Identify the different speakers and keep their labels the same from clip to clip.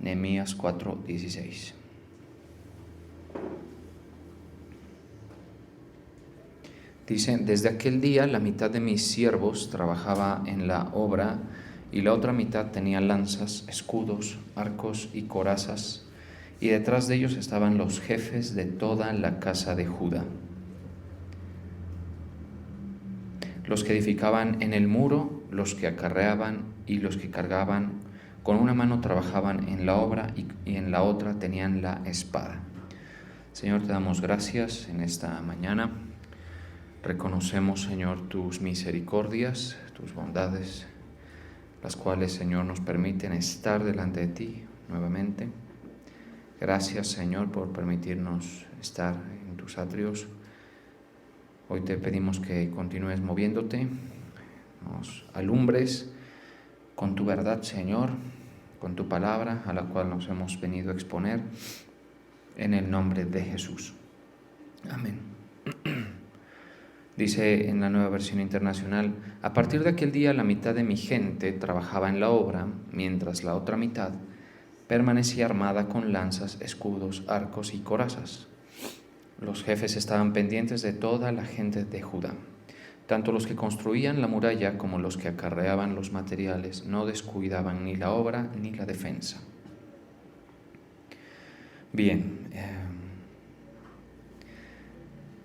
Speaker 1: Nehemías 4:16. Dice: desde aquel día la mitad de mis siervos trabajaba en la obra y la otra mitad tenía lanzas, escudos, arcos y corazas, y detrás de ellos estaban los jefes de toda la casa de Judá, los que edificaban en el muro, los que acarreaban y los que cargaban. Con una mano trabajaban en la obra y en la otra tenían la espada. Señor, te damos gracias en esta mañana. Reconocemos, Señor, tus misericordias, tus bondades, las cuales, Señor, nos permiten estar delante de ti nuevamente. Gracias, Señor, por permitirnos estar en tus atrios. Hoy te pedimos que continúes moviéndote, nos alumbres con tu verdad, Señor, con tu palabra a la cual nos hemos venido a exponer, en el nombre de Jesús. Amén. Dice en la Nueva Versión Internacional: a partir de aquel día la mitad de mi gente trabajaba en la obra, mientras la otra mitad permanecía armada con lanzas, escudos, arcos y corazas. Los jefes estaban pendientes de toda la gente de Judá. Tanto los que construían la muralla como los que acarreaban los materiales no descuidaban ni la obra ni la defensa. Bien,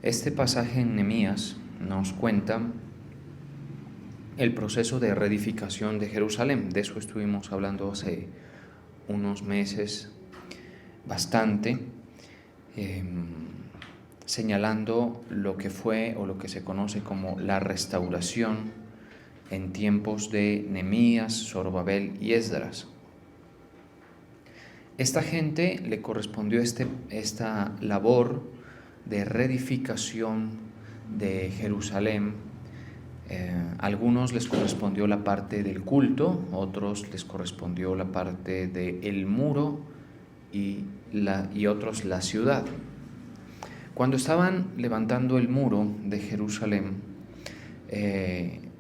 Speaker 1: este pasaje en Nehemías nos cuenta el proceso de reedificación de Jerusalén. De eso estuvimos hablando hace unos meses bastante, señalando lo que fue o lo que se conoce como la restauración en tiempos de Nehemías, Zorobabel y Esdras. Esta gente le correspondió esta labor de reedificación de Jerusalén. Algunos les correspondió la parte del culto, otros les correspondió la parte del muro y otros la ciudad. Cuando estaban levantando el muro de Jerusalén,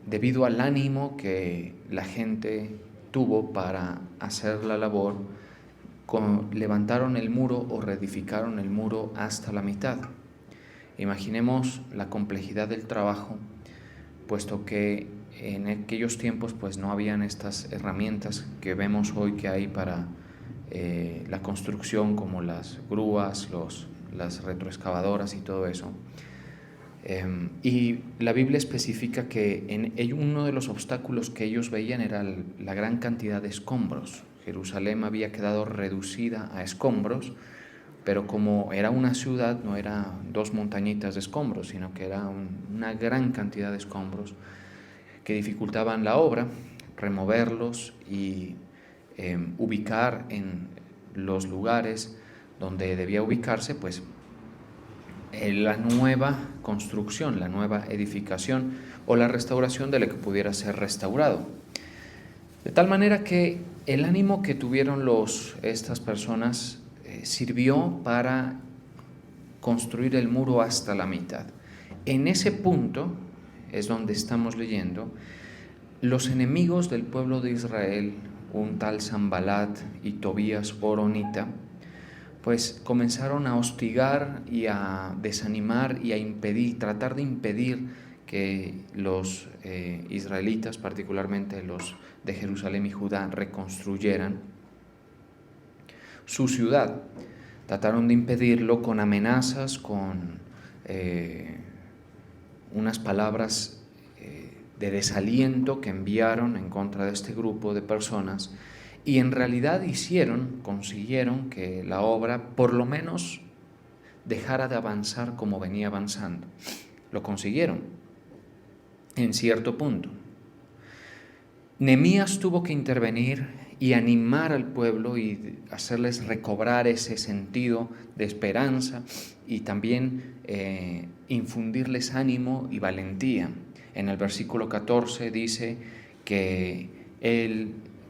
Speaker 1: debido al ánimo que la gente tuvo para hacer la labor, levantaron el muro o reedificaron el muro hasta la mitad. Imaginemos la complejidad del trabajo, puesto que en aquellos tiempos pues no habían estas herramientas que vemos hoy que hay para la construcción, como las grúas, las retroexcavadoras y todo eso. Y la Biblia especifica que uno de los obstáculos que ellos veían era la gran cantidad de escombros. Jerusalén había quedado reducida a escombros, pero como era una ciudad, no era 2 montañitas de escombros, sino que era una gran cantidad de escombros que dificultaban la obra, removerlos y ubicar en los lugares donde debía ubicarse, pues la nueva construcción, la nueva edificación o la restauración de lo que pudiera ser restaurado. De tal manera que el ánimo que tuvieron estas personas sirvió para construir el muro hasta la mitad. En ese punto es donde estamos leyendo: los enemigos del pueblo de Israel, un tal Sanbalat y Tobías horonita, pues comenzaron a hostigar y a desanimar y a impedir, tratar de impedir que los israelitas, particularmente los de Jerusalén y Judá, reconstruyeran su ciudad. Trataron de impedirlo con amenazas, con unas palabras de desaliento que enviaron en contra de este grupo de personas, y en realidad consiguieron que la obra por lo menos dejara de avanzar como venía avanzando. Lo consiguieron en cierto punto. Nehemías tuvo que intervenir y animar al pueblo y hacerles recobrar ese sentido de esperanza y también infundirles ánimo y valentía. En el versículo 14 dice que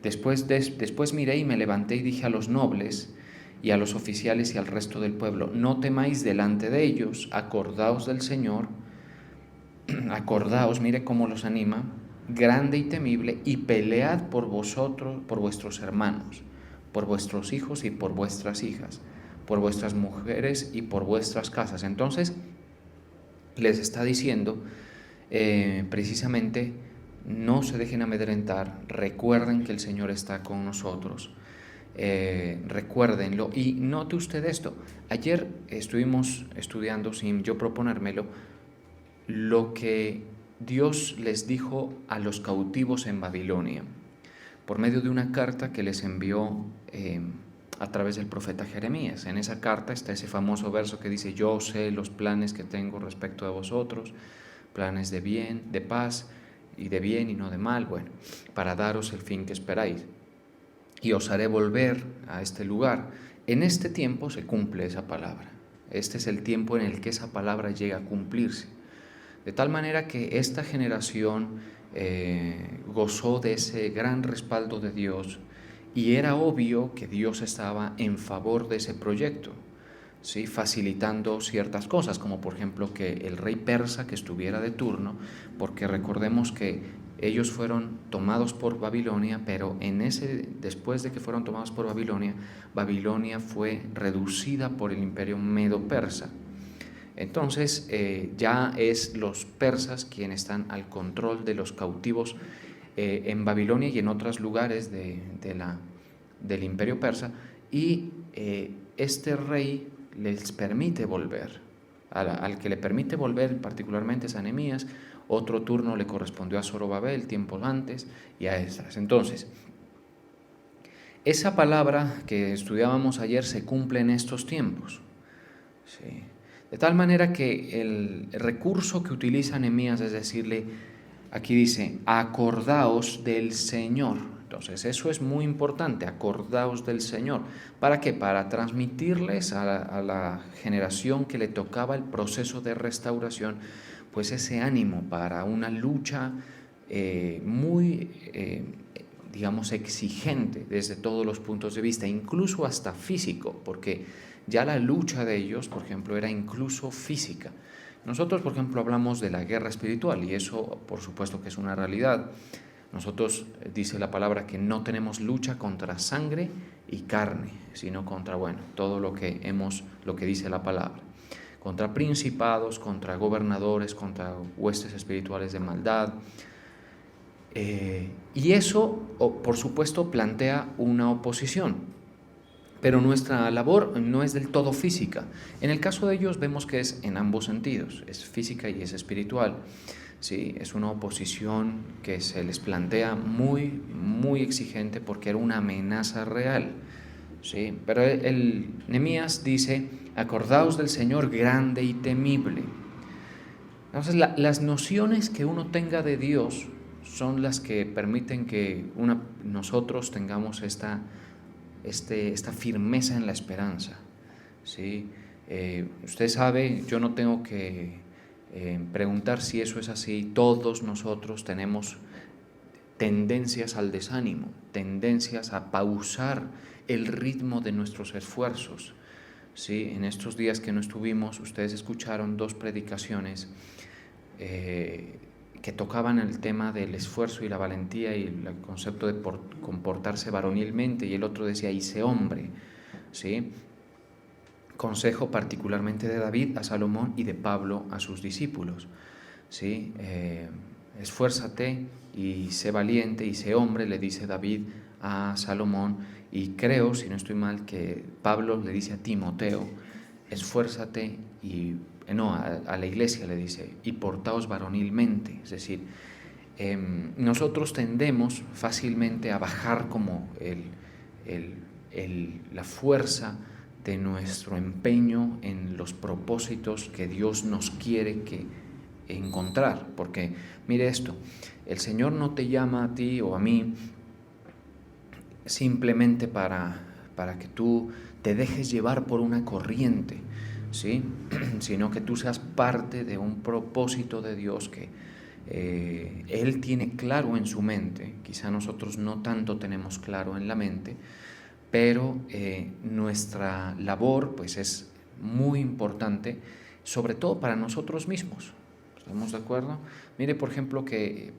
Speaker 1: después miré y me levanté y dije a los nobles y a los oficiales y al resto del pueblo: no temáis delante de ellos, acordaos del Señor, acordaos, mire cómo los anima, grande y temible, y pelead por vosotros, por vuestros hermanos, por vuestros hijos y por vuestras hijas, por vuestras mujeres y por vuestras casas. Entonces les está diciendo precisamente, no se dejen amedrentar, recuerden que el Señor está con nosotros, recuérdenlo. Y note usted esto, ayer estuvimos estudiando, sin yo proponérmelo, lo que Dios les dijo a los cautivos en Babilonia, por medio de una carta que les envió a través del profeta Jeremías. En esa carta está ese famoso verso que dice: yo sé los planes que tengo respecto a vosotros, planes de bien, de paz y de bien y no de mal, bueno, para daros el fin que esperáis. Y os haré volver a este lugar. En este tiempo se cumple esa palabra. Este es el tiempo en el que esa palabra llega a cumplirse. De tal manera que esta generación gozó de ese gran respaldo de Dios, y era obvio que Dios estaba en favor de ese proyecto, ¿sí? Facilitando ciertas cosas, como por ejemplo que el rey persa que estuviera de turno, porque recordemos que ellos fueron tomados por Babilonia, pero después de que fueron tomados por Babilonia, Babilonia fue reducida por el imperio medo-persa. Entonces ya es los persas quienes están al control de los cautivos en Babilonia y en otros lugares del imperio persa, y este rey les permite volver. Al que le permite volver particularmente es a Nehemías. Otro turno le correspondió a Zorobabel tiempos antes, y a Esdras. Entonces, esa palabra que estudiábamos ayer se cumple en estos tiempos, ¿sí? De tal manera que el recurso que utiliza Nehemías es decirle, aquí dice, acordaos del Señor. Entonces eso es muy importante, acordaos del Señor. ¿Para qué? Para transmitirles a la generación que le tocaba el proceso de restauración, pues ese ánimo para una lucha muy, digamos, exigente desde todos los puntos de vista, incluso hasta físico, porque ya la lucha de ellos, por ejemplo, era incluso física. Nosotros, por ejemplo, hablamos de la guerra espiritual, y eso, por supuesto, que es una realidad. Nosotros, dice la palabra, que no tenemos lucha contra sangre y carne, sino contra, bueno, todo lo que dice la palabra. Contra principados, contra gobernadores, contra huestes espirituales de maldad. Y eso, por supuesto, plantea una oposición. Pero nuestra labor no es del todo física. En el caso de ellos vemos que es en ambos sentidos, es física y es espiritual. Sí, es una oposición que se les plantea muy, muy exigente porque era una amenaza real. Sí, pero el Nehemías dice, acordaos del Señor grande y temible. Entonces las nociones que uno tenga de Dios son las que permiten que nosotros tengamos esta firmeza en la esperanza, ¿sí? Usted sabe, yo no tengo que preguntar si eso es así. Todos nosotros tenemos tendencias al desánimo, tendencias a pausar el ritmo de nuestros esfuerzos, ¿sí? En estos días que no estuvimos, ustedes escucharon 2 predicaciones que tocaban el tema del esfuerzo y la valentía y el concepto de comportarse varonilmente, y el otro decía, y sé hombre, ¿sí? Consejo particularmente de David a Salomón y de Pablo a sus discípulos, ¿sí? Esfuérzate y sé valiente y sé hombre, le dice David a Salomón, y creo, si no estoy mal, que Pablo le dice a Timoteo, esfuérzate a la iglesia le dice, y portaos varonilmente. Es decir, nosotros tendemos fácilmente a bajar como la fuerza de nuestro empeño en los propósitos que Dios nos quiere encontrar. Porque mire esto, el Señor no te llama a ti o a mí simplemente para que tú te dejes llevar por una corriente, ¿sí? Sino que tú seas parte de un propósito de Dios que Él tiene claro en su mente. Quizá nosotros no tanto tenemos claro en la mente, pero nuestra labor pues es muy importante, sobre todo para nosotros mismos. ¿Estamos de acuerdo? Mire, por ejemplo, que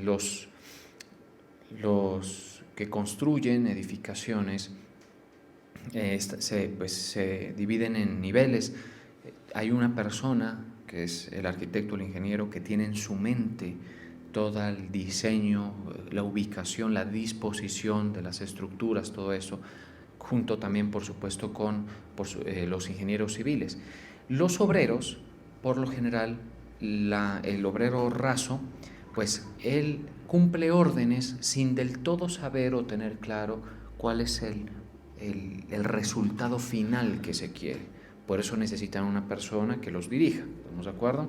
Speaker 1: los que construyen edificaciones se dividen en niveles. Hay una persona que es el arquitecto, el ingeniero, que tiene en su mente todo el diseño, la ubicación, la disposición de las estructuras, todo eso, junto también, por supuesto, con los ingenieros civiles. Los obreros, por lo general, el obrero raso, pues él cumple órdenes sin del todo saber o tener claro cuál es el resultado final que se quiere. Por eso necesitan una persona que los dirija. ¿Estamos de acuerdo?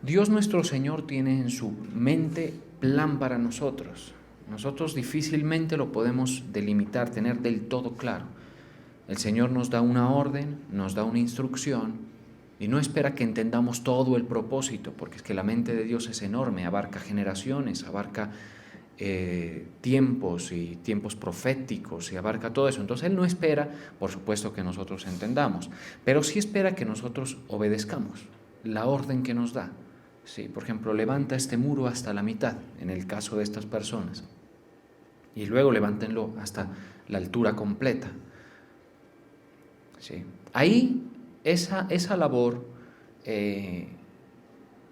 Speaker 1: Dios nuestro Señor tiene en su mente plan para nosotros. Nosotros difícilmente lo podemos delimitar, tener del todo claro. El Señor nos da una orden, nos da una instrucción y no espera que entendamos todo el propósito, porque es que la mente de Dios es enorme, abarca generaciones, abarca tiempos y tiempos proféticos y abarca todo eso. Entonces Él no espera, por supuesto, que nosotros entendamos, pero sí espera que nosotros obedezcamos la orden que nos da. Sí, por ejemplo, levanta este muro hasta la mitad, en el caso de estas personas, y luego levántenlo hasta la altura completa. Sí. Ahí esa labor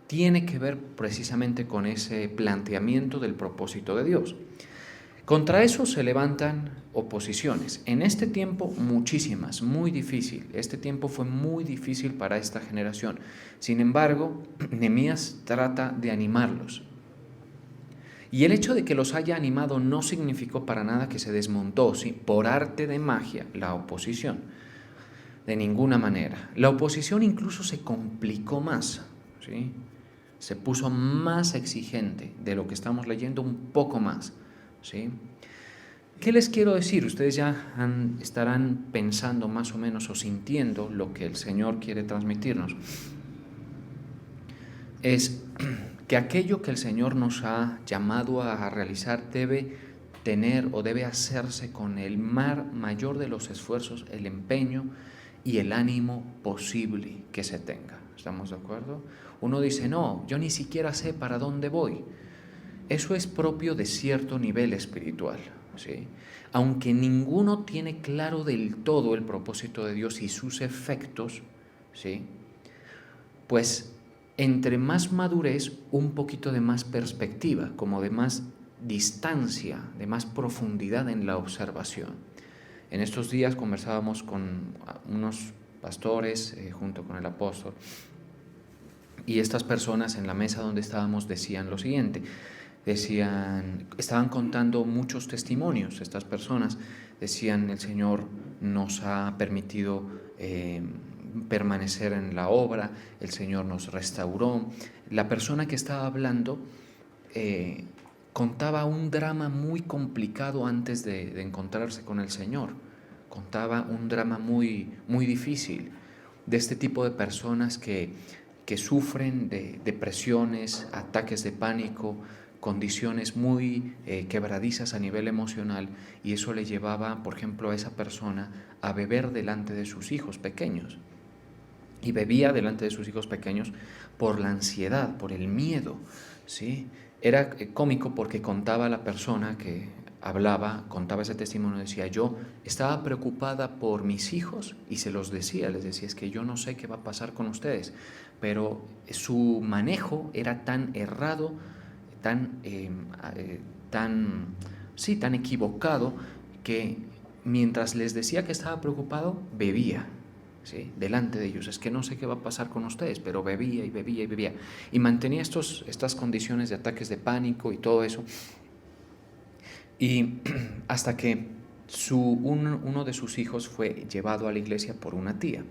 Speaker 1: tiene que ver precisamente con ese planteamiento del propósito de Dios. Contra eso se levantan oposiciones. En este tiempo muchísimas, muy difícil. Este tiempo fue muy difícil para esta generación. Sin embargo, Nehemías trata de animarlos. Y el hecho de que los haya animado no significó para nada que se desmontó, ¿sí?, por arte de magia, la oposición. De ninguna manera. La oposición incluso se complicó más, ¿sí? Se puso más exigente de lo que estamos leyendo, un poco más, ¿sí? ¿Qué les quiero decir? Ustedes ya estarán pensando más o menos o sintiendo lo que el Señor quiere transmitirnos. Es que aquello que el Señor nos ha llamado a realizar debe tener o debe hacerse con el mayor de los esfuerzos, el empeño y el ánimo posible que se tenga. ¿Estamos de acuerdo? Uno dice, no, yo ni siquiera sé para dónde voy. Eso es propio de cierto nivel espiritual, ¿sí? Aunque ninguno tiene claro del todo el propósito de Dios y sus efectos, ¿sí?, pues entre más madurez, un poquito de más perspectiva, como de más distancia, de más profundidad en la observación. En estos días conversábamos con unos pastores junto con el apóstol, y estas personas en la mesa donde estábamos decían lo siguiente. Estaban contando muchos testimonios. Estas personas decían, el Señor nos ha permitido permanecer en la obra, el Señor nos restauró. La persona que estaba hablando contaba un drama muy complicado antes de encontrarse con el Señor. Contaba un drama muy, muy difícil de este tipo de personas que sufren de depresiones, ataques de pánico, condiciones muy quebradizas a nivel emocional, y eso le llevaba, por ejemplo, a esa persona a beber delante de sus hijos pequeños. Y bebía delante de sus hijos pequeños por la ansiedad, por el miedo, ¿sí? Era cómico porque contaba la persona que hablaba, contaba ese testimonio, decía, yo estaba preocupada por mis hijos, y se los decía, les decía, es que yo no sé qué va a pasar con ustedes, pero su manejo era tan errado, tan equivocado, que mientras les decía que estaba preocupado, bebía, ¿sí?, delante de ellos. Es que no sé qué va a pasar con ustedes, pero bebía y bebía y bebía. Y mantenía estas condiciones de ataques de pánico y todo eso. Y hasta que uno de sus hijos fue llevado a la iglesia por una tía.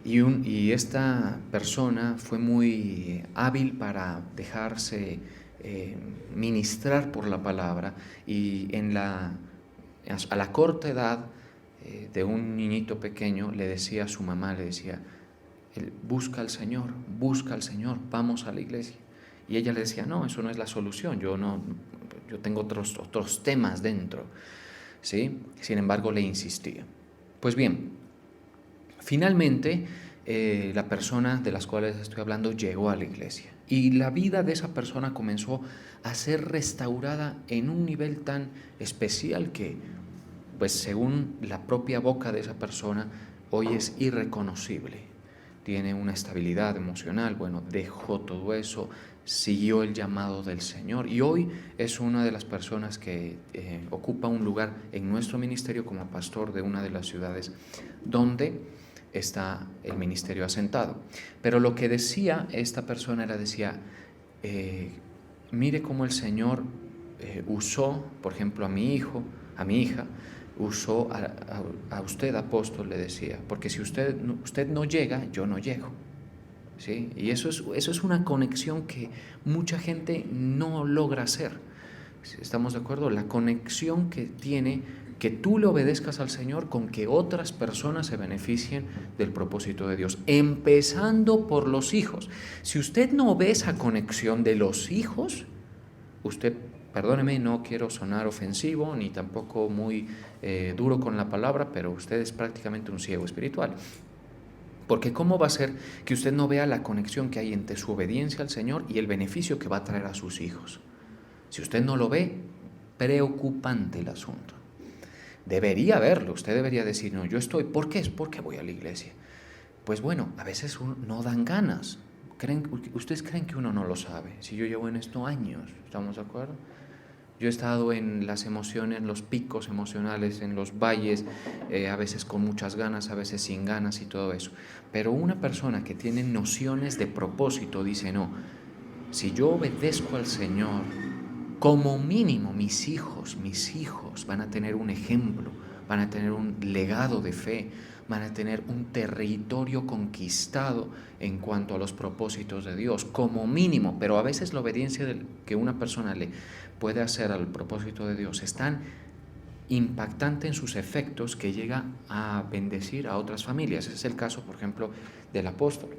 Speaker 1: Y esta persona fue muy hábil para dejarse ministrar por la palabra, y a la corta edad de un niñito pequeño le decía a su mamá, le decía, busca al Señor, vamos a la iglesia. Y ella le decía, no, eso no es la solución, yo tengo otros temas dentro, ¿sí? Sin embargo, le insistía. Pues bien, finalmente la persona de las cuales estoy hablando llegó a la iglesia, y la vida de esa persona comenzó a ser restaurada en un nivel tan especial que pues según la propia boca de esa persona, hoy es irreconocible. Tiene una estabilidad emocional, bueno, dejó todo eso, siguió el llamado del Señor y hoy es una de las personas que ocupa un lugar en nuestro ministerio como pastor de una de las ciudades donde está el ministerio asentado. Pero lo que decía esta persona decía, mire cómo el Señor usó, por ejemplo, a mi hijo, a mi hija, usó a usted, apóstol, le decía, porque si usted no llega, yo no llego. ¿Sí? Y eso es una conexión que mucha gente no logra hacer. ¿Estamos de acuerdo? La conexión que tiene que tú le obedezcas al Señor con que otras personas se beneficien del propósito de Dios, empezando por los hijos. Si usted no ve esa conexión de los hijos, usted, perdóneme, no quiero sonar ofensivo ni tampoco muy duro con la palabra, pero usted es prácticamente un ciego espiritual. Porque ¿cómo va a ser que usted no vea la conexión que hay entre su obediencia al Señor y el beneficio que va a traer a sus hijos? Si usted no lo ve, preocupante el asunto. Debería verlo, usted debería decir, no, yo estoy, ¿por qué? Porque voy a la iglesia. Pues bueno, a veces no dan ganas. ¿Ustedes creen que uno no lo sabe? Si yo llevo en esto años, ¿estamos de acuerdo? Yo he estado en las emociones, en los picos emocionales, en los valles, a veces con muchas ganas, a veces sin ganas y todo eso. Pero una persona que tiene nociones de propósito dice, no, si yo obedezco al Señor, como mínimo mis hijos van a tener un ejemplo, van a tener un legado de fe, van a tener un territorio conquistado en cuanto a los propósitos de Dios, como mínimo. Pero a veces la obediencia que una persona le puede hacer al propósito de Dios es tan impactante en sus efectos que llega a bendecir a otras familias. Ese es el caso, por ejemplo, del apóstol.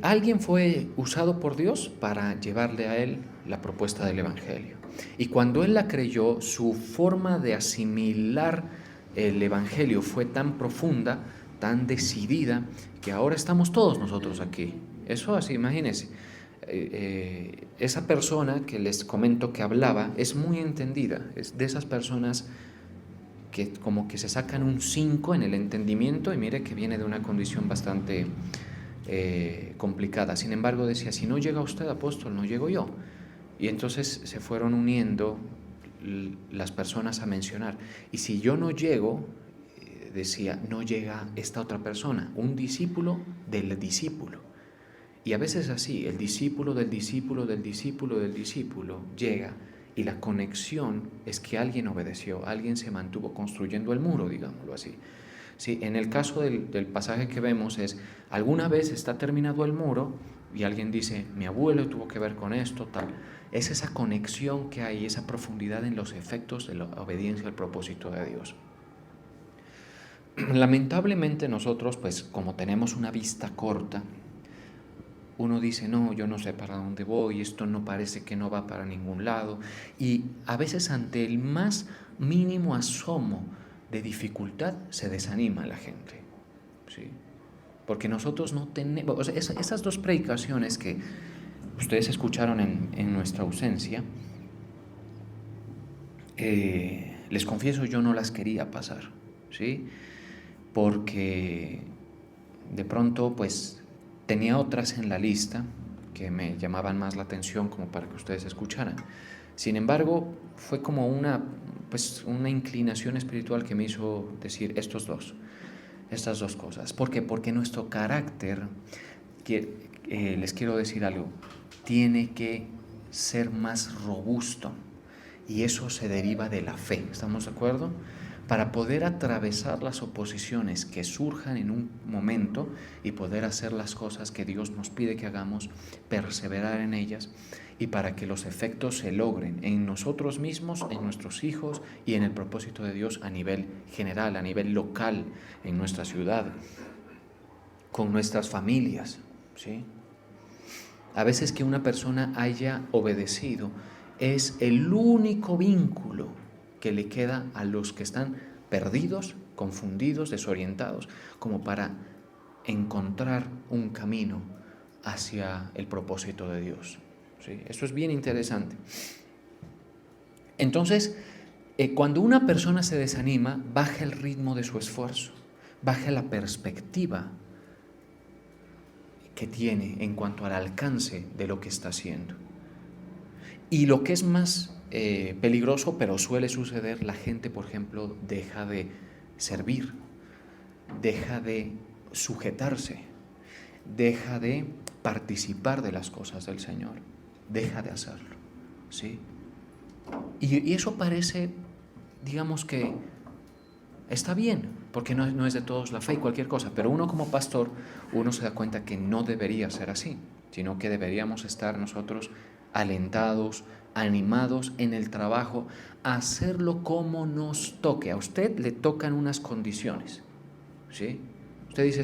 Speaker 1: Alguien fue usado por Dios para llevarle a él la propuesta del Evangelio. Y cuando él la creyó, su forma de asimilar el Evangelio fue tan profunda, tan decidida, que ahora estamos todos nosotros aquí. Eso así, imagínense. Esa persona que les comento que hablaba es muy entendida, es de esas personas que como que se sacan un 5 en el entendimiento y mire que viene de una condición bastante complicada. Sin embargo, decía, si no llega usted, apóstol, no llego yo. Y entonces se fueron uniendo las personas a mencionar. Y si yo no llego, decía, no llega esta otra persona, un discípulo del discípulo. Y a veces así, el discípulo del discípulo del discípulo del discípulo llega y la conexión es que alguien obedeció, alguien se mantuvo construyendo el muro, digámoslo así. Sí, en el caso del pasaje que vemos es, alguna vez está terminado el muro y alguien dice, mi abuelo tuvo que ver con esto, tal. Es esa conexión que hay, esa profundidad en los efectos de la obediencia al propósito de Dios. Lamentablemente nosotros, pues como tenemos una vista corta, uno dice, no, yo no sé para dónde voy, esto no parece que no va para ningún lado. Y a veces ante el más mínimo asomo de dificultad se desanima la gente, ¿sí? Porque nosotros no tenemos, o sea, esas dos predicaciones que ustedes escucharon en nuestra ausencia, les confieso, yo no las quería pasar, ¿sí? Porque de pronto, pues, tenía otras en la lista que me llamaban más la atención como para que ustedes escucharan. Sin embargo, fue como una inclinación espiritual que me hizo decir estas dos cosas. ¿Por qué? Porque nuestro carácter, les quiero decir algo, tiene que ser más robusto y eso se deriva de la fe. ¿Estamos de acuerdo? Para poder atravesar las oposiciones que surjan en un momento y poder hacer las cosas que Dios nos pide que hagamos, perseverar en ellas y para que los efectos se logren en nosotros mismos, en nuestros hijos y en el propósito de Dios a nivel general, a nivel local, en nuestra ciudad, con nuestras familias, ¿sí? A veces que una persona haya obedecido es el único vínculo que le queda a los que están perdidos, confundidos, desorientados, como para encontrar un camino hacia el propósito de Dios, ¿sí? Esto es bien interesante. Entonces, Cuando una persona se desanima, baja el ritmo de su esfuerzo, baja la perspectiva que tiene en cuanto al alcance de lo que está haciendo. Y lo que es más peligroso, pero suele suceder, la gente, por ejemplo, deja de servir, deja de sujetarse, deja de participar de las cosas del Señor, deja de hacerlo, ¿sí? Y eso parece, digamos que está bien, porque no es de todos la fe y cualquier cosa, pero uno como pastor, uno se da cuenta que no debería ser así, sino que deberíamos estar nosotros alentados, animados en el trabajo, a hacerlo como nos toque. A usted le tocan unas condiciones, ¿sí? Usted dice,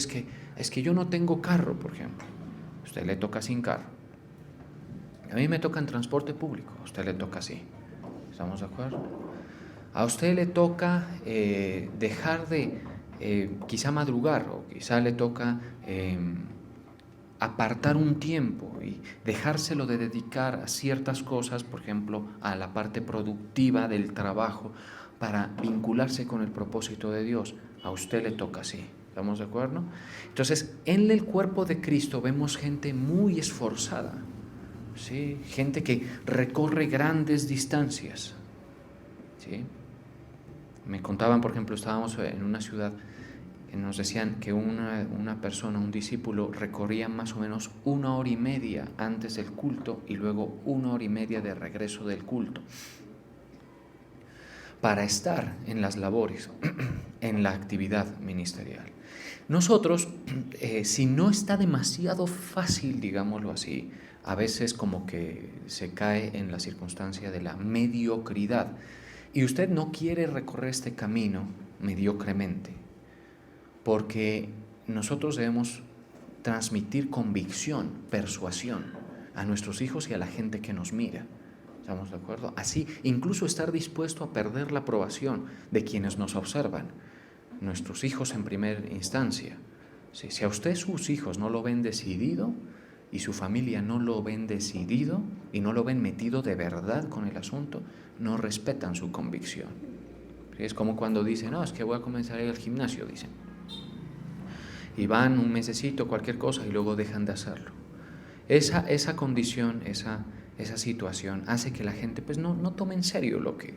Speaker 1: es que yo no tengo carro, por ejemplo. A usted le toca sin carro. A mí me toca en transporte público, a usted le toca así. ¿Estamos de acuerdo? A usted le toca dejar de quizá madrugar, o quizá le toca apartar un tiempo y dejárselo de dedicar a ciertas cosas, por ejemplo, a la parte productiva del trabajo, para vincularse con el propósito de Dios. A usted le toca así. ¿Estamos de acuerdo? Entonces, en el cuerpo de Cristo vemos gente muy esforzada, ¿sí? Gente que recorre grandes distancias, ¿sí? Me contaban, por ejemplo, estábamos en una ciudad, nos decían que una persona, un discípulo, recorría más o menos 1 hora y media antes del culto y luego 1 hora y media de regreso del culto para estar en las labores, en la actividad ministerial. Nosotros, si no está demasiado fácil, digámoslo así, a veces como que se cae en la circunstancia de la mediocridad, y usted no quiere recorrer este camino mediocremente, porque nosotros debemos transmitir convicción, persuasión a nuestros hijos y a la gente que nos mira. ¿Estamos de acuerdo? Así, incluso estar dispuesto a perder la aprobación de quienes nos observan, nuestros hijos en primera instancia. Sí, si a usted sus hijos no lo ven decidido y su familia no lo ven decidido y no lo ven metido de verdad con el asunto, no respetan su convicción. ¿Sí? Es como cuando dicen, no, es que voy a comenzar a ir al gimnasio, dicen. Y van un mesecito, cualquier cosa, y luego dejan de hacerlo. Esa condición, esa situación hace que la gente pues no tome en serio lo que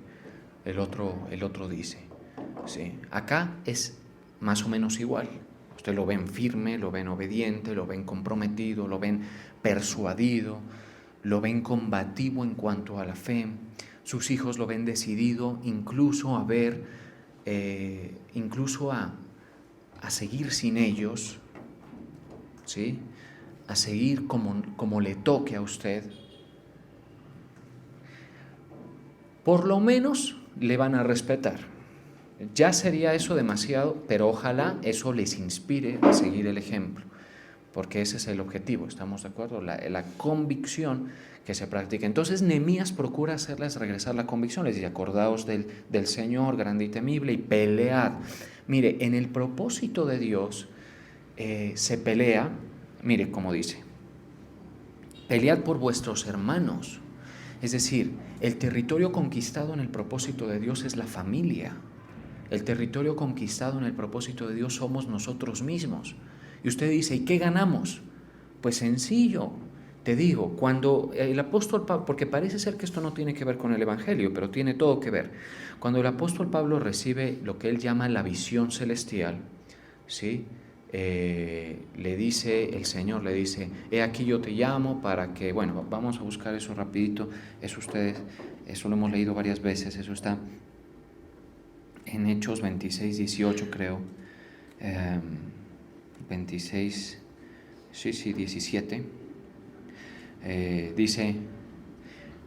Speaker 1: el otro dice. ¿Sí? Acá es más o menos igual. Usted lo ven firme, lo ven obediente, lo ven comprometido, lo ven persuadido, lo ven combativo en cuanto a la fe. Sus hijos lo ven decidido incluso a ver, incluso a seguir sin ellos, ¿sí? A seguir como le toque a usted. Por lo menos le van a respetar. Ya sería eso demasiado, pero ojalá eso les inspire a seguir el ejemplo, porque ese es el objetivo, ¿estamos de acuerdo? La convicción que se practica. Entonces Nehemías procura hacerles regresar la convicción, les dice, acordaos del Señor grande y temible y pelead. Mire, en el propósito de Dios se pelea, mire cómo dice, pelead por vuestros hermanos. Es decir, el territorio conquistado en el propósito de Dios es la familia. El territorio conquistado en el propósito de Dios somos nosotros mismos. Y usted dice, ¿y qué ganamos? Pues sencillo, te digo, cuando el apóstol Pablo, porque parece ser que esto no tiene que ver con el Evangelio, pero tiene todo que ver. Cuando el apóstol Pablo recibe lo que él llama la visión celestial, ¿sí? Le dice, el Señor le dice, he aquí yo te llamo para que, bueno, vamos a buscar eso rapidito, eso lo hemos leído varias veces, eso está en Hechos 26, 18 creo, 26, 17, dice,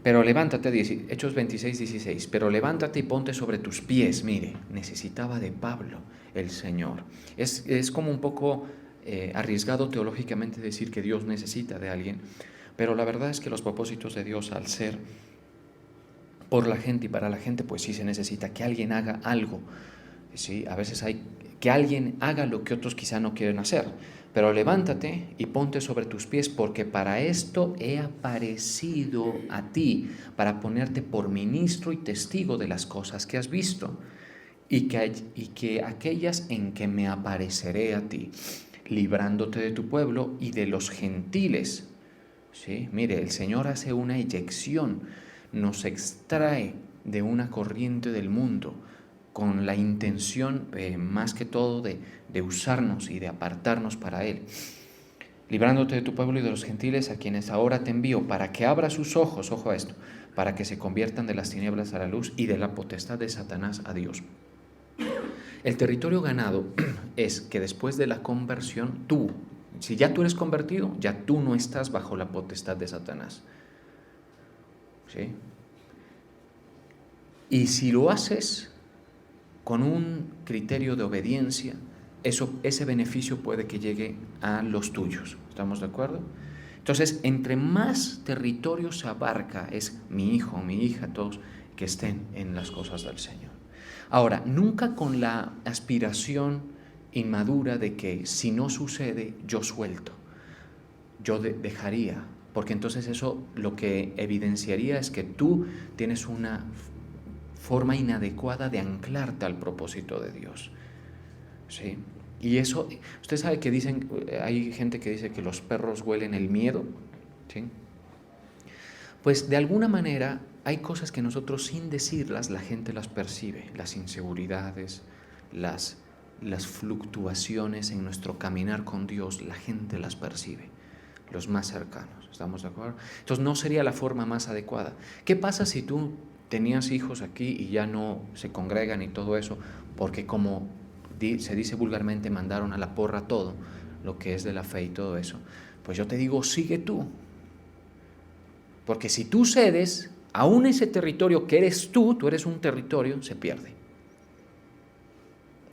Speaker 1: pero levántate, Hechos 26, 16, pero levántate y ponte sobre tus pies. Mire, necesitaba de Pablo el Señor. Es como un poco arriesgado teológicamente decir que Dios necesita de alguien, pero la verdad es que los propósitos de Dios, al ser por la gente y para la gente, pues sí se necesita que alguien haga algo. ¿Sí? A veces hay que alguien haga lo que otros quizá no quieren hacer. Pero levántate y ponte sobre tus pies, porque para esto he aparecido a ti, para ponerte por ministro y testigo de las cosas que has visto, y que aquellas en que me apareceré a ti, librándote de tu pueblo y de los gentiles. ¿Sí? Mire, el Señor hace una eyección, nos extrae de una corriente del mundo con la intención más que todo de usarnos y de apartarnos para Él. Librándote de tu pueblo y de los gentiles a quienes ahora te envío, para que abra sus ojos, ojo a esto, para que se conviertan de las tinieblas a la luz y de la potestad de Satanás a Dios. El territorio ganado es que después de la conversión, si ya tú eres convertido, ya tú no estás bajo la potestad de Satanás. ¿Sí? Y si lo haces con un criterio de obediencia, ese beneficio puede que llegue a los tuyos. ¿Estamos de acuerdo? Entonces, entre más territorio se abarca, es mi hijo, mi hija, todos que estén en las cosas del Señor. Ahora, nunca con la aspiración inmadura de que si no sucede, yo suelto, yo dejaría, porque entonces eso lo que evidenciaría es que tú tienes una forma inadecuada de anclarte al propósito de Dios. ¿Sí? Y eso, usted sabe que dicen, hay gente que dice que los perros huelen el miedo, ¿sí? Pues de alguna manera hay cosas que nosotros sin decirlas la gente las percibe, las inseguridades, las fluctuaciones en nuestro caminar con Dios, la gente las percibe, los más cercanos, ¿estamos de acuerdo? Entonces no sería la forma más adecuada. ¿Qué pasa si tú tenías hijos aquí y ya no se congregan y todo eso? Porque como se dice vulgarmente, mandaron a la porra todo lo que es de la fe y todo eso. Pues yo te digo, sigue tú. Porque si tú cedes, aún ese territorio que eres tú eres un territorio, se pierde.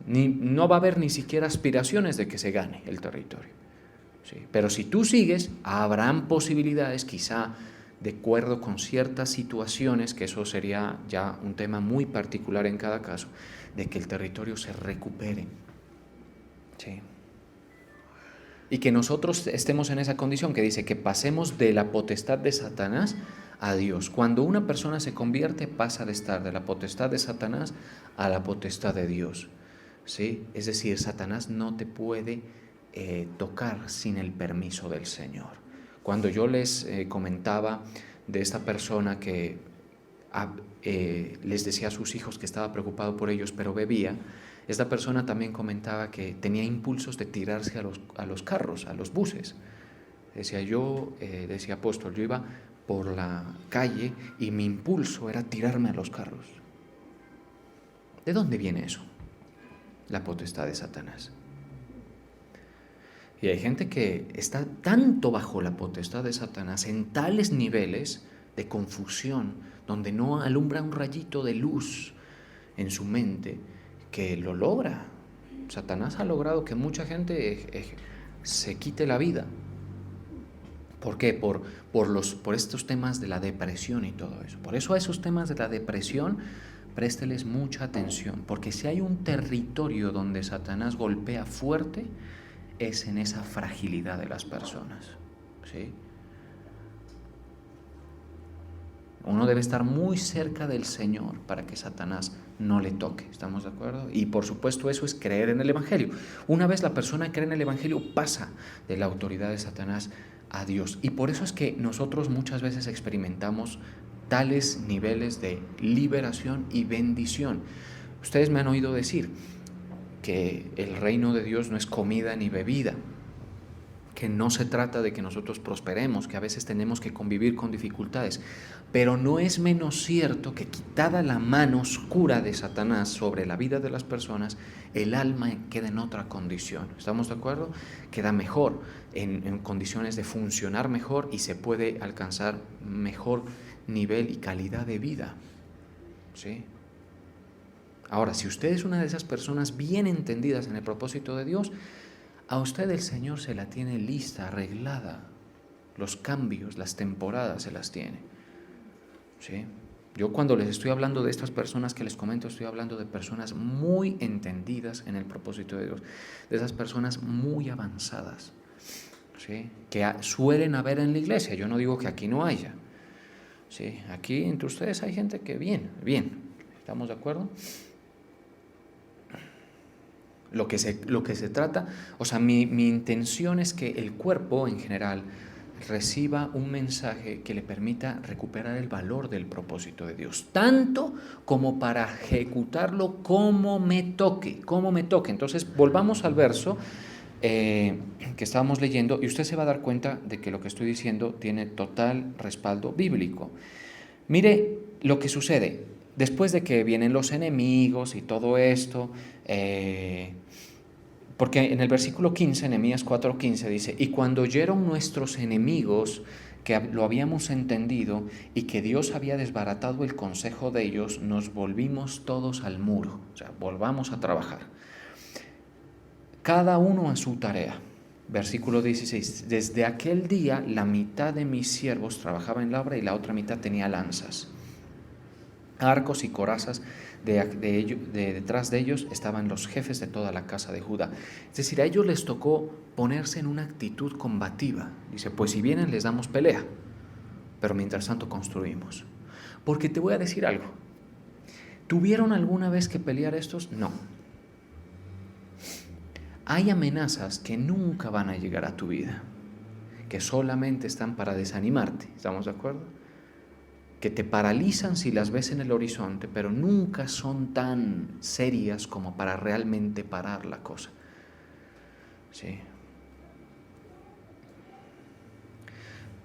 Speaker 1: No va a haber ni siquiera aspiraciones de que se gane el territorio. ¿Sí? Pero si tú sigues, habrán posibilidades, quizá de acuerdo con ciertas situaciones, que eso sería ya un tema muy particular en cada caso, de que el territorio se recupere. ¿Sí? Y que nosotros estemos en esa condición que dice que pasemos de la potestad de Satanás a Dios. Cuando una persona se convierte, pasa de estar de la potestad de Satanás a la potestad de Dios. ¿Sí? Es decir, Satanás no te puede tocar sin el permiso del Señor. Cuando yo les comentaba de esta persona que les decía a sus hijos que estaba preocupado por ellos, pero bebía, esta persona también comentaba que tenía impulsos de tirarse a los carros, a los buses. Decía apóstol, yo iba por la calle y mi impulso era tirarme a los carros. ¿De dónde viene eso? La potestad de Satanás. Y hay gente que está tanto bajo la potestad de Satanás, en tales niveles de confusión, donde no alumbra un rayito de luz en su mente, que lo logra. Satanás ha logrado que mucha gente se quite la vida. ¿Por qué? Por estos temas de la depresión y todo eso. Por eso a esos temas de la depresión, présteles mucha atención, porque si hay un territorio donde Satanás golpea fuerte, es en esa fragilidad de las personas. ¿Sí? Uno debe estar muy cerca del Señor para que Satanás no le toque, ¿estamos de acuerdo? Y por supuesto eso es creer en el Evangelio. Una vez la persona cree en el Evangelio, pasa de la autoridad de Satanás a Dios. Y por eso es que nosotros muchas veces experimentamos tales niveles de liberación y bendición. Ustedes me han oído decir que el reino de Dios no es comida ni bebida, que no se trata de que nosotros prosperemos, que a veces tenemos que convivir con dificultades, pero no es menos cierto que quitada la mano oscura de Satanás sobre la vida de las personas, el alma queda en otra condición. ¿Estamos de acuerdo? Queda mejor, en condiciones de funcionar mejor y se puede alcanzar mejor nivel y calidad de vida. ¿Sí? Ahora, si usted es una de esas personas bien entendidas en el propósito de Dios, a usted el Señor se la tiene lista, arreglada. Los cambios, las temporadas se las tiene. ¿Sí? Yo cuando les estoy hablando de estas personas que les comento, estoy hablando de personas muy entendidas en el propósito de Dios, de esas personas muy avanzadas, ¿sí? Que suelen haber en la iglesia. Yo no digo que aquí no haya, ¿sí? Aquí entre ustedes hay gente que bien, ¿estamos de acuerdo? Lo que se trata, o sea, mi intención es que el cuerpo en general reciba un mensaje que le permita recuperar el valor del propósito de Dios, tanto como para ejecutarlo como me toque. Entonces, volvamos al verso que estábamos leyendo y usted se va a dar cuenta de que lo que estoy diciendo tiene total respaldo bíblico. Mire lo que sucede. Después de que vienen los enemigos y todo esto, porque en el versículo 15, Nehemías 4:15 dice, y cuando oyeron nuestros enemigos que lo habíamos entendido y que Dios había desbaratado el consejo de ellos, nos volvimos todos al muro, o sea, volvamos a trabajar. Cada uno a su tarea. Versículo 16, desde aquel día la mitad de mis siervos trabajaba en la obra y la otra mitad tenía lanzas, arcos y corazas. Detrás de ellos estaban los jefes de toda la casa de Judá. Es decir, a ellos les tocó ponerse en una actitud combativa. Dice, pues si vienen les damos pelea, pero mientras tanto construimos. Porque te voy a decir algo. ¿Tuvieron alguna vez que pelear estos? No. Hay amenazas que nunca van a llegar a tu vida, que solamente están para desanimarte. ¿Estamos de acuerdo? Que te paralizan si las ves en el horizonte, pero nunca son tan serias como para realmente parar la cosa. ¿Sí?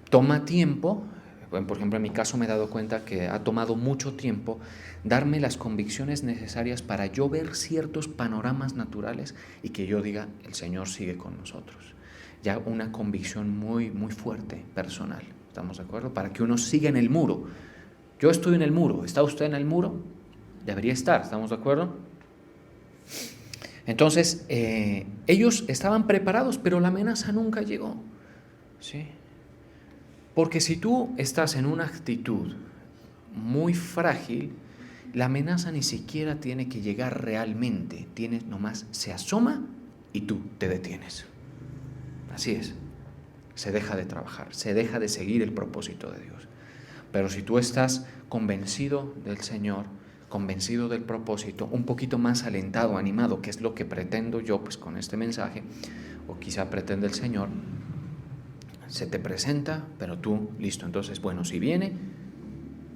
Speaker 1: Toma tiempo, por ejemplo en mi caso me he dado cuenta que ha tomado mucho tiempo darme las convicciones necesarias para yo ver ciertos panoramas naturales y que yo diga, el Señor sigue con nosotros. Ya una convicción muy, muy fuerte, personal. ¿Estamos de acuerdo? Para que uno siga en el muro. Yo estoy en el muro, ¿está usted en el muro? Debería estar, ¿estamos de acuerdo? Entonces, ellos estaban preparados, pero la amenaza nunca llegó, ¿sí? Porque si tú estás en una actitud muy frágil, la amenaza ni siquiera tiene que llegar realmente, nomás se asoma y tú te detienes. Así es, se deja de trabajar, se deja de seguir el propósito de Dios. Pero si tú estás convencido del Señor, convencido del propósito, un poquito más alentado, animado, que es lo que pretendo yo pues con este mensaje, o quizá pretende el Señor, se te presenta, pero tú, listo, entonces, bueno, si viene,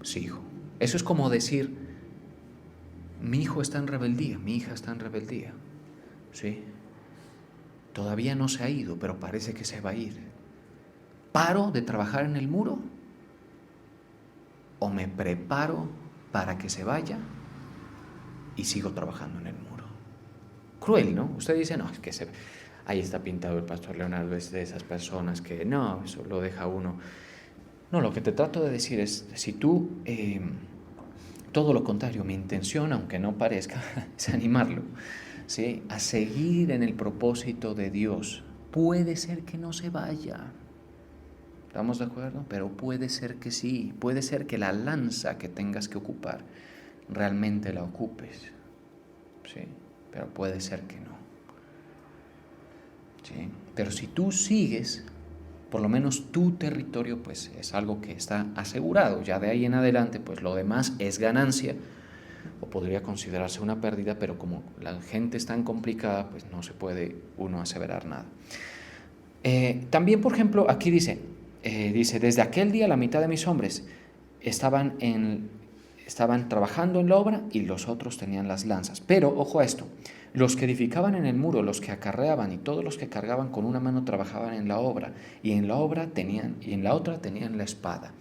Speaker 1: sigo. Eso es como decir, mi hijo está en rebeldía, mi hija está en rebeldía, ¿sí? Todavía no se ha ido, pero parece que se va a ir. ¿Paro de trabajar en el muro? ¿O me preparo para que se vaya y sigo trabajando en el muro? Cruel, ¿no? Usted dice, no, es que ahí está pintado el pastor Leonardo, es de esas personas que no, eso lo deja uno. No, lo que te trato de decir es, si tú, todo lo contrario, mi intención, aunque no parezca, es animarlo, ¿sí? A seguir en el propósito de Dios. Puede ser que no se vaya. ¿Estamos de acuerdo? Pero puede ser que sí, puede ser que la lanza que tengas que ocupar realmente la ocupes, ¿sí? Pero puede ser que no, ¿sí? Pero si tú sigues, por lo menos tu territorio pues es algo que está asegurado, ya de ahí en adelante pues lo demás es ganancia, o podría considerarse una pérdida, pero como la gente es tan complicada pues no se puede uno aseverar nada. También, por ejemplo, aquí dice, desde aquel día la mitad de mis hombres estaban trabajando en la obra y los otros tenían las lanzas. Pero, ojo a esto, los que edificaban en el muro, los que acarreaban y todos los que cargaban con una mano trabajaban en la obra y en la otra tenían la espada.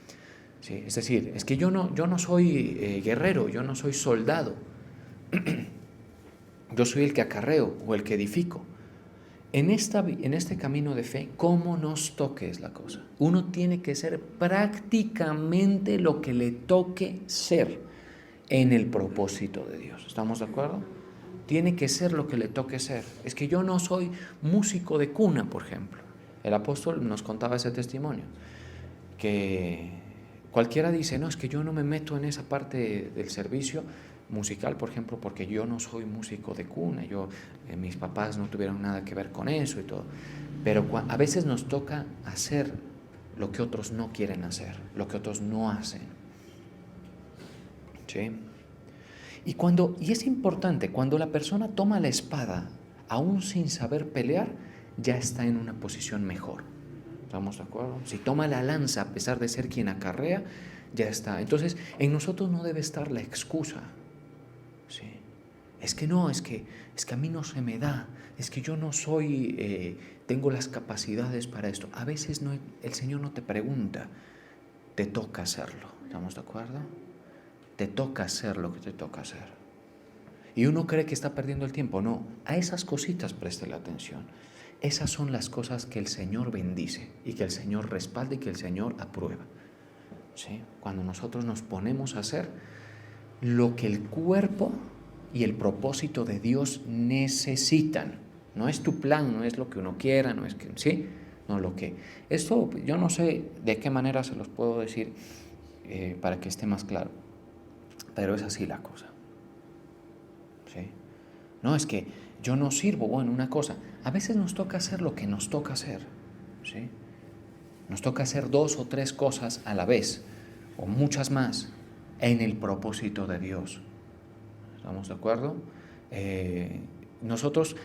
Speaker 1: ¿Sí? Es decir, es que yo no soy guerrero, yo no soy soldado, yo soy el que acarreo o el que edifico. En este camino de fe, ¿cómo nos toque es la cosa? Uno tiene que ser prácticamente lo que le toque ser en el propósito de Dios. ¿Estamos de acuerdo? Tiene que ser lo que le toque ser. Es que yo no soy músico de cuna, por ejemplo. El apóstol nos contaba ese testimonio, que Cualquiera dice, no, es que yo no me meto en esa parte del servicio musical, por ejemplo, porque yo no soy músico de cuna, mis papás no tuvieron nada que ver con eso y todo. Pero a veces nos toca hacer lo que otros no quieren hacer, lo que otros no hacen. ¿Sí? Y es importante, cuando la persona toma la espada, aún sin saber pelear, ya está en una posición mejor. ¿Estamos de acuerdo? Si toma la lanza, a pesar de ser quien acarrea, ya está. Entonces, en nosotros no debe estar la excusa. ¿Sí? Es que no, es que a mí no se me da, es que yo no soy, tengo las capacidades para esto. A veces no, el Señor no te pregunta, te toca hacerlo. ¿Estamos de acuerdo? Te toca hacer lo que te toca hacer. Y uno cree que está perdiendo el tiempo. No, a esas cositas preste la atención. Esas son las cosas que el Señor bendice y que el Señor respalda y que el Señor aprueba. ¿Sí? Cuando nosotros nos ponemos a hacer lo que el cuerpo y el propósito de Dios necesitan. No es tu plan, no es lo que uno quiera, no es que, ¿sí? No lo que. Esto yo no sé de qué manera se los puedo decir para que esté más claro, pero es así la cosa. ¿Sí? No, es que yo no sirvo, bueno, una cosa, a veces nos toca hacer lo que nos toca hacer, ¿sí? Nos toca hacer 2 o 3 cosas a la vez, o muchas más, en el propósito de Dios. ¿Estamos de acuerdo? Nosotros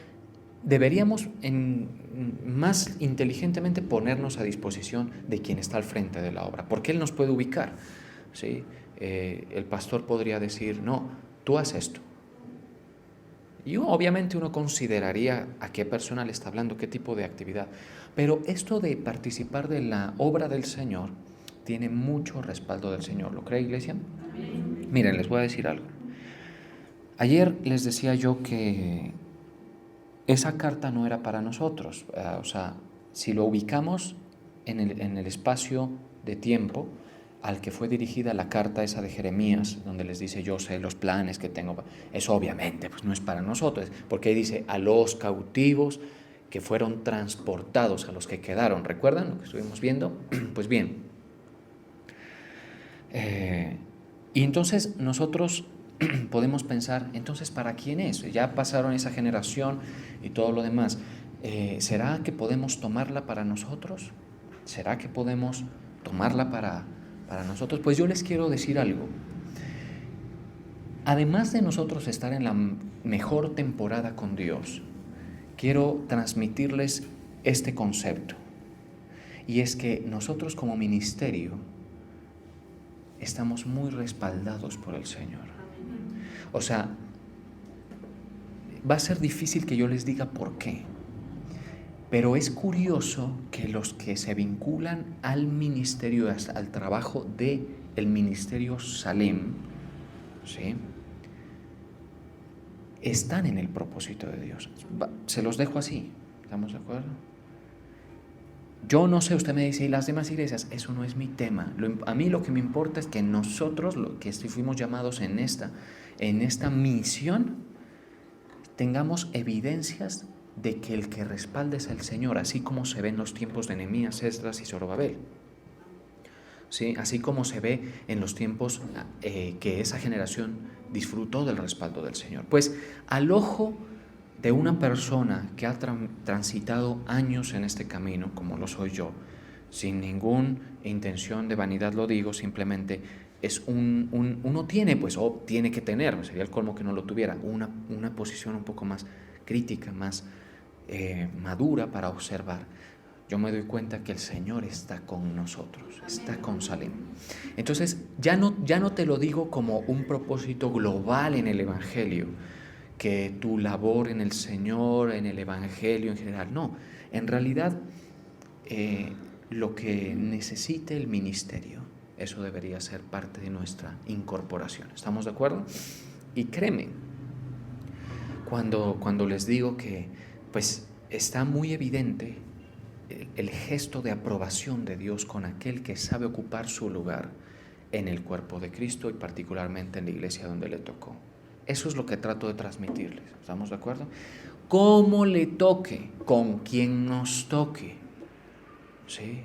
Speaker 1: deberíamos más inteligentemente ponernos a disposición de quien está al frente de la obra, porque Él nos puede ubicar, ¿sí? El pastor podría decir, no, tú haz esto. Y obviamente uno consideraría a qué persona le está hablando, qué tipo de actividad. Pero esto de participar de la obra del Señor tiene mucho respaldo del Señor. ¿Lo cree, iglesia? Miren, les voy a decir algo. Ayer les decía yo que esa carta no era para nosotros. O sea, si lo ubicamos en el espacio de tiempo al que fue dirigida la carta esa de Jeremías, donde les dice, yo sé los planes que tengo, eso obviamente pues no es para nosotros, porque ahí dice, a los cautivos que fueron transportados, a los que quedaron, ¿recuerdan lo que estuvimos viendo? Pues bien, y entonces nosotros podemos pensar, entonces ¿para quién es? Ya pasaron esa generación y todo lo demás, ¿será que podemos tomarla para nosotros? ¿Será que podemos tomarla para nosotros? Pues yo les quiero decir algo. Además de nosotros estar en la mejor temporada con Dios, quiero transmitirles este concepto. Y es que nosotros como ministerio estamos muy respaldados por el Señor. O sea, va a ser difícil que yo les diga por qué. Pero es curioso que los que se vinculan al ministerio, al trabajo del ministerio Salem, ¿sí?, están en el propósito de Dios. Se los dejo así, ¿estamos de acuerdo? Yo no sé, usted me dice, ¿y las demás iglesias? Eso no es mi tema. A mí lo que me importa es que nosotros, lo que fuimos llamados en esta misión, tengamos evidencias de que el que respalda es el Señor, así como se ve en los tiempos de Nehemías, Esdras y Zorobabel. ¿Sí? Así como se ve en los tiempos que esa generación disfrutó del respaldo del Señor. Pues al ojo de una persona que ha transitado años en este camino, como lo soy yo, sin ninguna intención de vanidad lo digo, simplemente es uno tiene, pues, o tiene que tener, sería el colmo que no lo tuviera, una posición un poco más crítica, más madura para observar. Yo me doy cuenta que el Señor está con nosotros, está con Salem. Entonces, ya no te lo digo como un propósito global en el Evangelio, que tu labor en el Señor, en el Evangelio en general. No, en realidad, lo que necesite el ministerio, eso debería ser parte de nuestra incorporación. ¿Estamos de acuerdo? Y créeme, cuando les digo que, pues, está muy evidente el gesto de aprobación de Dios con aquel que sabe ocupar su lugar en el cuerpo de Cristo y particularmente en la iglesia donde le tocó. Eso es lo que trato de transmitirles. ¿Estamos de acuerdo? Como le toque, con quien nos toque. ¿Sí?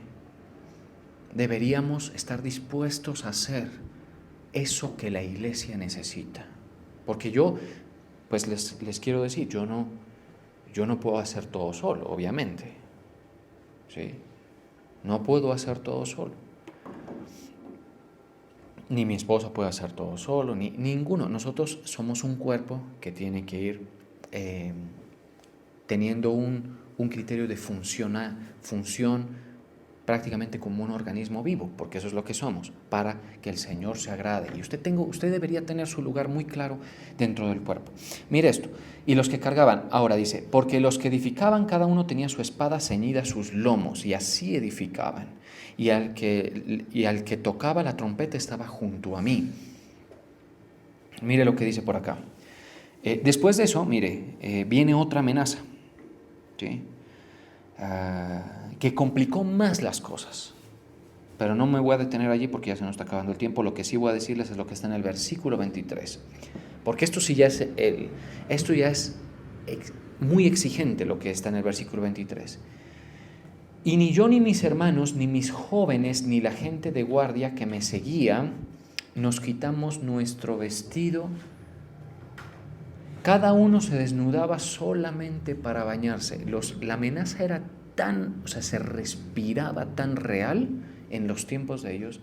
Speaker 1: deberíamos estar dispuestos a hacer eso que la iglesia necesita. Porque yo, pues les quiero decir, yo no puedo hacer todo solo, obviamente. ¿Sí? No puedo hacer todo solo. Ni mi esposa puede hacer todo solo, ni ninguno. Nosotros somos un cuerpo que tiene que ir teniendo un criterio de función prácticamente como un organismo vivo, porque eso es lo que somos, para que el Señor se agrade. Y usted debería tener su lugar muy claro dentro del cuerpo. Mire esto, y los que cargaban, ahora dice, porque los que edificaban, cada uno tenía su espada ceñida a sus lomos, y así edificaban. Y al que tocaba la trompeta estaba junto a mí. Mire lo que dice por acá. Después de eso, mire, viene otra amenaza, ¿sí? Que complicó más las cosas. Pero no me voy a detener allí porque ya se nos está acabando el tiempo. Lo que sí voy a decirles es lo que está en el versículo 23. Porque esto ya es muy exigente lo que está en el versículo 23. Y ni yo ni mis hermanos, ni mis jóvenes, ni la gente de guardia que me seguía, nos quitamos nuestro vestido. Cada uno se desnudaba solamente para bañarse. La amenaza era se respiraba tan real en los tiempos de ellos,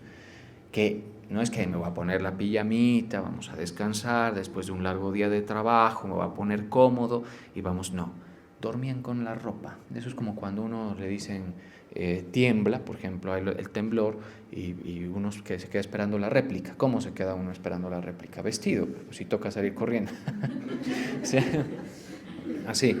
Speaker 1: que no es que me voy a poner la pijamita, vamos a descansar después de un largo día de trabajo, me voy a poner cómodo y vamos, no. Dormían con la ropa. Eso es como cuando uno le dicen tiembla, por ejemplo, el temblor, y uno que se queda esperando la réplica. ¿Cómo se queda uno esperando la réplica? Vestido, si toca salir corriendo. ¿Sí? Así.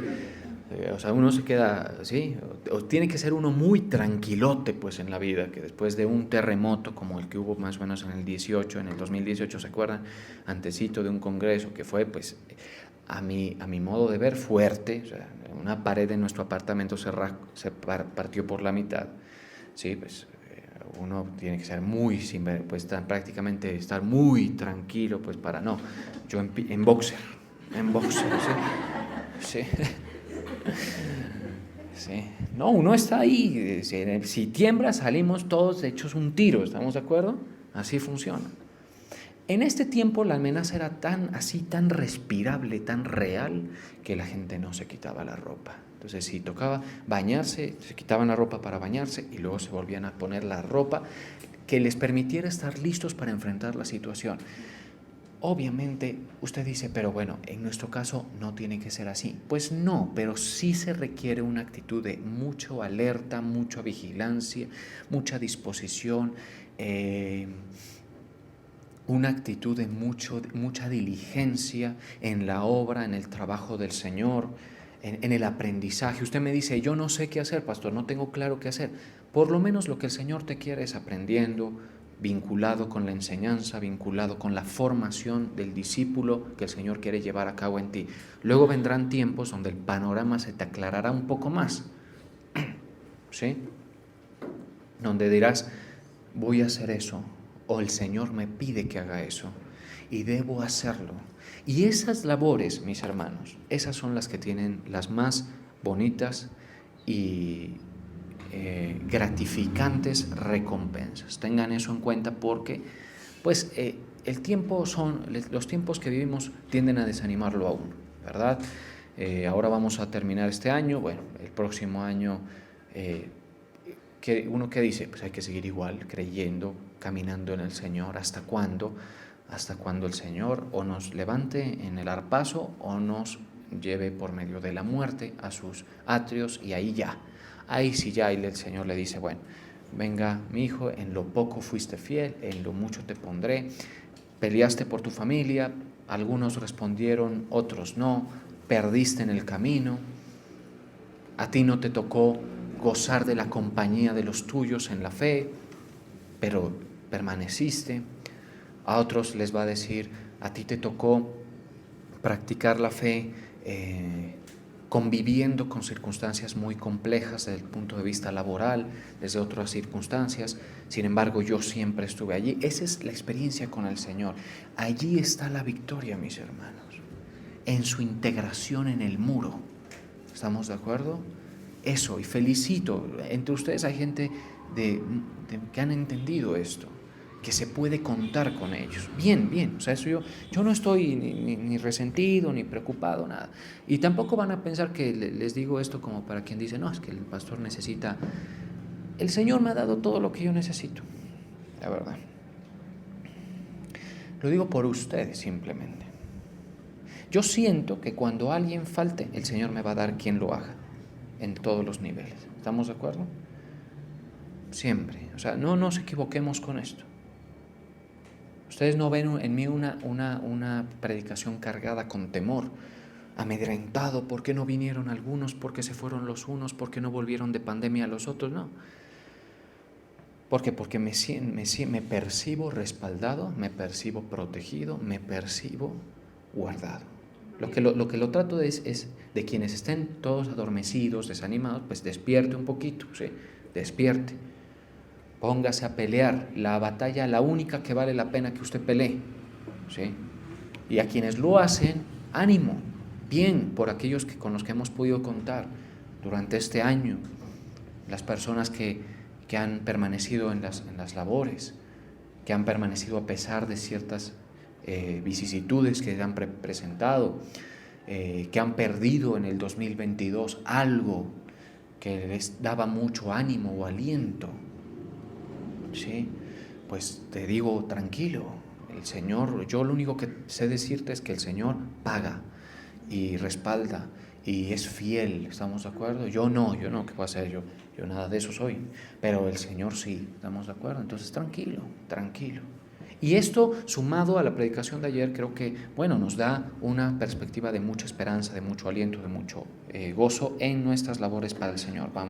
Speaker 1: O sea, uno se queda así, o tiene que ser uno muy tranquilote pues en la vida, que después de un terremoto como el que hubo más o menos en el 2018, ¿se acuerdan? Antesito de un congreso que fue pues a mi modo de ver fuerte, o sea, una pared de nuestro apartamento se partió por la mitad, ¿sí? Pues uno tiene que ser muy, pues prácticamente estar muy tranquilo pues para no, yo en boxer, ¿sí? Sí. Sí. No, uno está ahí, si tiembla salimos todos hechos un tiro, ¿estamos de acuerdo? Así funciona. En este tiempo la amenaza era tan respirable, tan real, que la gente no se quitaba la ropa. Entonces si tocaba bañarse, se quitaban la ropa para bañarse y luego se volvían a poner la ropa que les permitiera estar listos para enfrentar la situación. Obviamente usted dice, pero bueno, en nuestro caso no tiene que ser así. Pues no, pero sí se requiere una actitud de mucha alerta, mucha vigilancia, mucha disposición, una actitud de mucha diligencia en la obra, en el trabajo del Señor, en el aprendizaje. Usted me dice, yo no sé qué hacer, pastor, no tengo claro qué hacer. Por lo menos lo que el Señor te quiere es aprendiendo, vinculado con la enseñanza, vinculado con la formación del discípulo que el Señor quiere llevar a cabo en ti. Luego vendrán tiempos donde el panorama se te aclarará un poco más, ¿sí? Donde dirás, voy a hacer eso, o el Señor me pide que haga eso, y debo hacerlo. Y esas labores, mis hermanos, esas son las que tienen las más bonitas y gratificantes recompensas. Tengan eso en cuenta porque pues los tiempos que vivimos tienden a desanimarlo a uno, ¿verdad? Ahora vamos a terminar este año, bueno, el próximo año, ¿qué dice? Pues hay que seguir igual, creyendo, caminando en el Señor. ¿Hasta cuándo? Hasta cuando el Señor o nos levante en el arpazo o nos lleve por medio de la muerte a sus atrios, y ahí ya. Ahí sí ya, y el Señor le dice, bueno, venga mi hijo, en lo poco fuiste fiel, en lo mucho te pondré. Peleaste por tu familia, algunos respondieron, otros no, perdiste en el camino, a ti no te tocó gozar de la compañía de los tuyos en la fe, pero permaneciste. A otros les va a decir, a ti te tocó practicar la fe conviviendo con circunstancias muy complejas desde el punto de vista laboral, desde otras circunstancias. Sin embargo, yo siempre estuve allí. Esa es la experiencia con el Señor. Allí está la victoria, mis hermanos, en su integración en el muro. ¿Estamos de acuerdo? Eso, y felicito. Entre ustedes hay gente que han entendido esto, que se puede contar con ellos. Bien, bien, o sea, eso yo no estoy ni resentido, ni preocupado, nada. Y tampoco van a pensar que les digo esto como para quien dice, no, es que el pastor necesita... El Señor me ha dado todo lo que yo necesito, la verdad. Lo digo por ustedes simplemente. Yo siento que cuando alguien falte, el Señor me va a dar quien lo haga, en todos los niveles. ¿Estamos de acuerdo? Siempre. O sea, no nos equivoquemos con esto. Ustedes no ven en mí una predicación cargada con temor, amedrentado, ¿por qué no vinieron algunos? ¿Por qué se fueron los unos? ¿Por qué no volvieron de pandemia los otros? No. Porque me percibo respaldado, me percibo protegido, me percibo guardado. Lo que lo trato es de quienes estén todos adormecidos, desanimados, pues despierte un poquito, ¿sí? Despierte. Póngase a pelear la batalla, la única que vale la pena que usted pelee, ¿sí? Y a quienes lo hacen, ánimo, bien por aquellos con los que hemos podido contar durante este año, las personas que han permanecido en las labores, que han permanecido a pesar de ciertas vicisitudes que han presentado, que han perdido en el 2022 algo que les daba mucho ánimo o aliento. ¿Sí? Pues te digo, tranquilo, el Señor, yo lo único que sé decirte es que el Señor paga y respalda y es fiel, ¿estamos de acuerdo? Yo no, ¿qué voy a hacer yo? Yo nada de eso soy, pero el Señor sí, ¿estamos de acuerdo? Entonces tranquilo. Y esto, sumado a la predicación de ayer, creo que, bueno, nos da una perspectiva de mucha esperanza, de mucho aliento, de mucho gozo en nuestras labores para el Señor. Vamos.